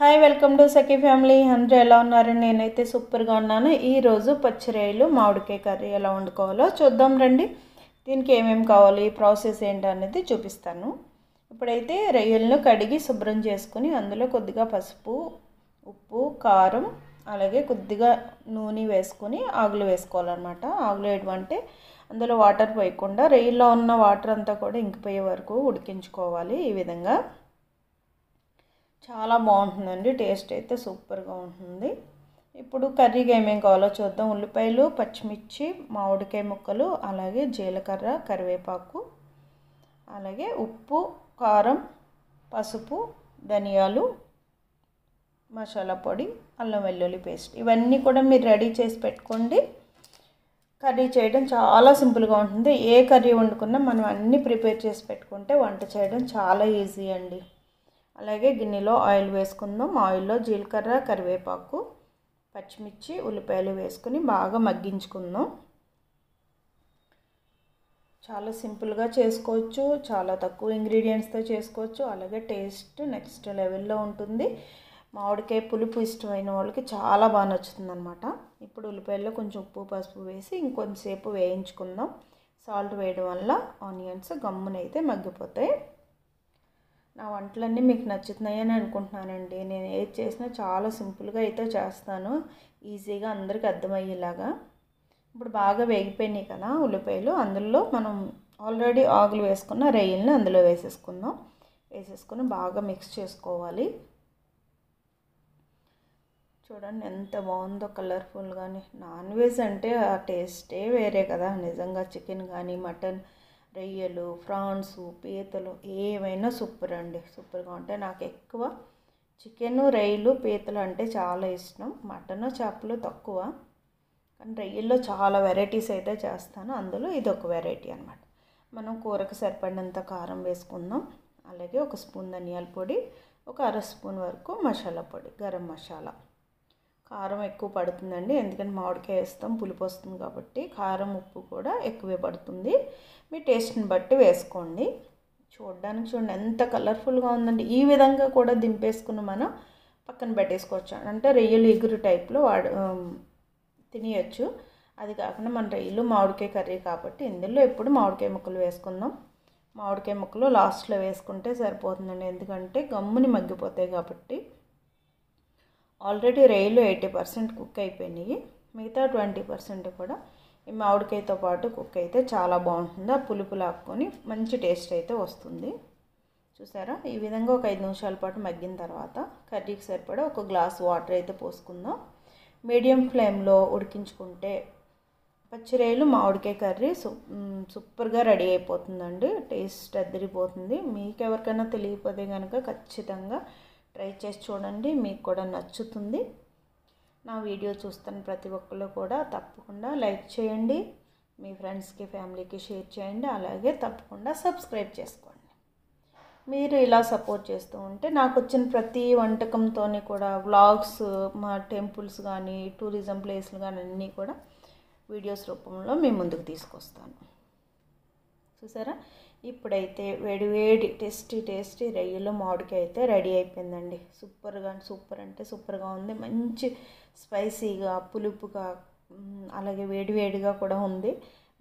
Hi welcome to Sakhi family. అందరూ ఎలా ఉన్నారు? నేనైతే సూపర్గా ఉన్నాను. ఈరోజు పచ్చిరొయ్యలు మామిడికాయ కర్రీ ఎలా వండుకోవాలో చూద్దాం రండి. దీనికి ఏమేమి కావాలి, ప్రాసెస్ ఏంటి అనేది చూపిస్తాను. ఇప్పుడైతే రొయ్యలను కడిగి శుభ్రం చేసుకుని అందులో కొద్దిగా పసుపు, ఉప్పు, కారం, అలాగే కొద్దిగా నూనె వేసుకొని ఆగులు వేసుకోవాలన్నమాట. ఆగులు వేయడం అంటే అందులో వాటర్ పోయకుండా రొయ్యల్లో ఉన్న వాటర్ అంతా కూడా ఇంకిపోయే వరకు ఉడికించుకోవాలి. ఈ విధంగా చాలా బాగుంటుందండి. టేస్ట్ అయితే సూపర్గా ఉంటుంది. ఇప్పుడు కర్రీకి ఏమేమి కావాలో చూద్దాం. ఉల్లిపాయలు, పచ్చిమిర్చి, మామిడికాయ ముక్కలు, అలాగే జీలకర్ర, కరివేపాకు, అలాగే ఉప్పు, కారం, పసుపు, ధనియాలు, మసాలా పొడి, అల్లం వెల్లుల్లి పేస్ట్, ఇవన్నీ కూడా మీరు రెడీ చేసి పెట్టుకోండి. కర్రీ చేయడం చాలా సింపుల్గా ఉంటుంది. ఏ కర్రీ వండుకున్నా మనం అన్నీ ప్రిపేర్ చేసి పెట్టుకుంటే వంట చేయడం చాలా ఈజీ అండి. అలాగే గిన్నెలో ఆయిల్ వేసుకుందాం. ఆయిల్లో జీలకర్ర, కరివేపాకు, పచ్చిమిర్చి, ఉల్లిపాయలు వేసుకుని బాగా మగ్గించుకుందాం. చాలా సింపుల్గా చేసుకోవచ్చు, చాలా తక్కువ ఇంగ్రీడియంట్స్తో చేసుకోవచ్చు. అలాగే టేస్ట్ నెక్స్ట్ లెవెల్లో ఉంటుంది. మామిడికాయ పులుపు ఇష్టమైన వాళ్ళకి చాలా బాగా నచ్చుతుంది అనమాట. ఇప్పుడు ఉల్లిపాయల్లో కొంచెం ఉప్పు, పసుపు వేసి ఇంకొంచెంసేపు వేయించుకుందాం. సాల్ట్ వేయడం వల్ల ఆనియన్స్ గమ్మునైతే మగ్గిపోతాయి. నా వంటలన్నీ మీకు నచ్చుతున్నాయని అనుకుంటున్నానండి. నేను ఏది చేసినా చాలా సింపుల్గా అయితే చేస్తాను, ఈజీగా అందరికీ అర్థమయ్యేలాగా. ఇప్పుడు బాగా వేగిపోయినాయి కదా ఉల్లిపాయలు. అందులో మనం ఆల్రెడీ ఆకులు వేసుకున్న రొయ్యల్ని అందులో వేసేసుకుని బాగా మిక్స్ చేసుకోవాలి. చూడండి ఎంత బాగుందో కలర్ఫుల్గానే. నాన్ వెజ్ అంటే ఆ టేస్టే వేరే కదా. నిజంగా చికెన్ కానీ, మటన్, రొయ్యలు, ఫ్రాన్స్, పీతలు ఏవైనా సూపర్ అండి. సూపర్గా ఉంటాయి. నాకు ఎక్కువ చికెన్, రొయ్యలు, పీతలు అంటే చాలా ఇష్టం. మటన్, చేపలు తక్కువ, కానీ రొయ్యల్లో చాలా వెరైటీస్ అయితే చేస్తాను. అందులో ఇది ఒక వెరైటీ అనమాట. మనం కూరకు సరిపడినంత కారం వేసుకుందాం. అలాగే ఒక స్పూన్ ధనియాల పొడి, ఒక అర స్పూన్ వరకు మసాలా పొడి, గరం మసాలా. కారం ఎక్కువ పడుతుందండి, ఎందుకంటే మామిడికాయ వేస్తాం, పులుపు వస్తుంది కాబట్టి. కారం, ఉప్పు కూడా ఎక్కువే పడుతుంది. మీ టేస్ట్ని బట్టి వేసుకోండి. చూడడానికి ఎంత కలర్ఫుల్గా ఉందండి. ఈ విధంగా కూడా దింపేసుకుని మనం పక్కన పెట్టేసుకోవచ్చు. అంటే రొయ్యలు ఎగురు టైప్లో తినేయచ్చు. అది కాకుండా మన రొయ్యలు మామిడికాయ కర్రీ కాబట్టి ఇందులో ఎప్పుడు మామిడికాయ ముక్కలు వేసుకుందాం. మామిడికాయ ముక్కలు లాస్ట్లో వేసుకుంటే సరిపోతుందండి, ఎందుకంటే గమ్ముని మగ్గిపోతాయి కాబట్టి. ఆల్రెడీ రొయ్యలు 80% కుక్ అయిపోయినాయి. మిగతా 20% కూడా ఈ మామిడికాయతో పాటు కుక్ అయితే చాలా బాగుంటుంది. ఆ పులుపు లాక్కొని మంచి టేస్ట్ అయితే వస్తుంది. చూసారా? ఈ విధంగా ఒక 5 నిమిషాల పాటు మగ్గిన తర్వాత కర్రీకి సరిపడా ఒక గ్లాస్ వాటర్ అయితే పోసుకుందాం. మీడియం ఫ్లేమ్లో ఉడికించుకుంటే పచ్చిరొయ్యలు మామిడికాయ కర్రీ సూపర్గా రెడీ అయిపోతుందండి. టేస్ట్ అదిరిపోతుంది. మీకు ఎవరికైనా తెలియకపోతే కనుక ఖచ్చితంగా ట్రై చేసి చూడండి, మీకు కూడా నచ్చుతుంది. నా వీడియో చూస్తున్న ప్రతి ఒక్కళ్ళు కూడా తప్పకుండా లైక్ చేయండి, మీ ఫ్రెండ్స్కి, ఫ్యామిలీకి షేర్ చేయండి. అలాగే తప్పకుండా సబ్స్క్రైబ్ చేసుకోండి. మీరు ఇలా సపోర్ట్ చేస్తూ ఉంటే నాకు వచ్చిన ప్రతి వంటకంతో కూడా వ్లాగ్స్, మా టెంపుల్స్ కానీ, టూరిజం ప్లేస్లు కానీ అన్నీ కూడా వీడియోస్ రూపంలో మీ ముందుకు తీసుకొస్తాను. చూసారా? ఇప్పుడైతే వేడి టేస్టీ రొయ్యలు మామిడికాయ అయితే రెడీ అయిపోయిందండి. సూపర్ అంటే సూపర్గా ఉంది. మంచి స్పైసీగా, పులుపుగా, అలాగే వేడిగా కూడా ఉంది.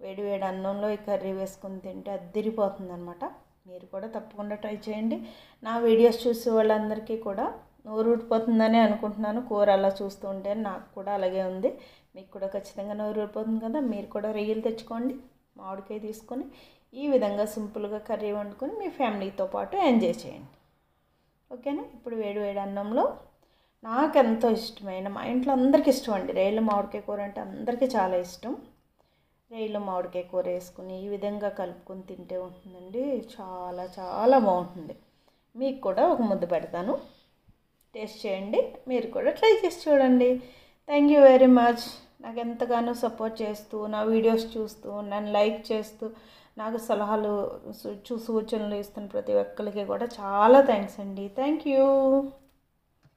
వేడి అన్నంలో ఈ కర్రీ వేసుకొని తింటే అద్దిరిపోతుంది అనమాట. మీరు కూడా తప్పకుండా ట్రై చేయండి. నా వీడియోస్ చూసే వాళ్ళందరికీ కూడా నోరు ఊడిపోతుందని అనుకుంటున్నాను. కూర అలా చూస్తూ ఉంటే నాకు కూడా అలాగే ఉంది. మీకు కూడా ఖచ్చితంగా నోరు ఊడిపోతుంది కదా. మీరు కూడా రొయ్యలు తెచ్చుకోండి, మామిడికాయ తీసుకొని ఈ విధంగా సింపుల్గా కర్రీ వండుకొని మీ ఫ్యామిలీతో పాటు ఎంజాయ్ చేయండి. ఓకేనా? ఇప్పుడు వేడి అన్నంలో నాకు ఎంతో ఇష్టమైన, మా ఇంట్లో అందరికీ ఇష్టం అండి, రొయ్యలు మామిడికాయ కూర అంటే అందరికీ చాలా ఇష్టం. రొయ్యలు మామిడికాయ కూర వేసుకుని ఈ విధంగా కలుపుకొని తింటే ఉంటుందండి, చాలా చాలా బాగుంటుంది. మీకు కూడా ఒక ముద్ద పెడతాను, టేస్ట్ చేయండి. మీరు కూడా ట్రై చేసి చూడండి. Thank you very much. నాకు ఎంతగానో సపోర్ట్ చేస్తూ, నా వీడియోస్ చూస్తూ, నన్ను లైక్ చేస్తూ, నాకు సలహాలు, సూచనలు ఇస్తున్న ప్రతి ఒక్కరికి కూడా చాలా థ్యాంక్స్ అండి. Thank you.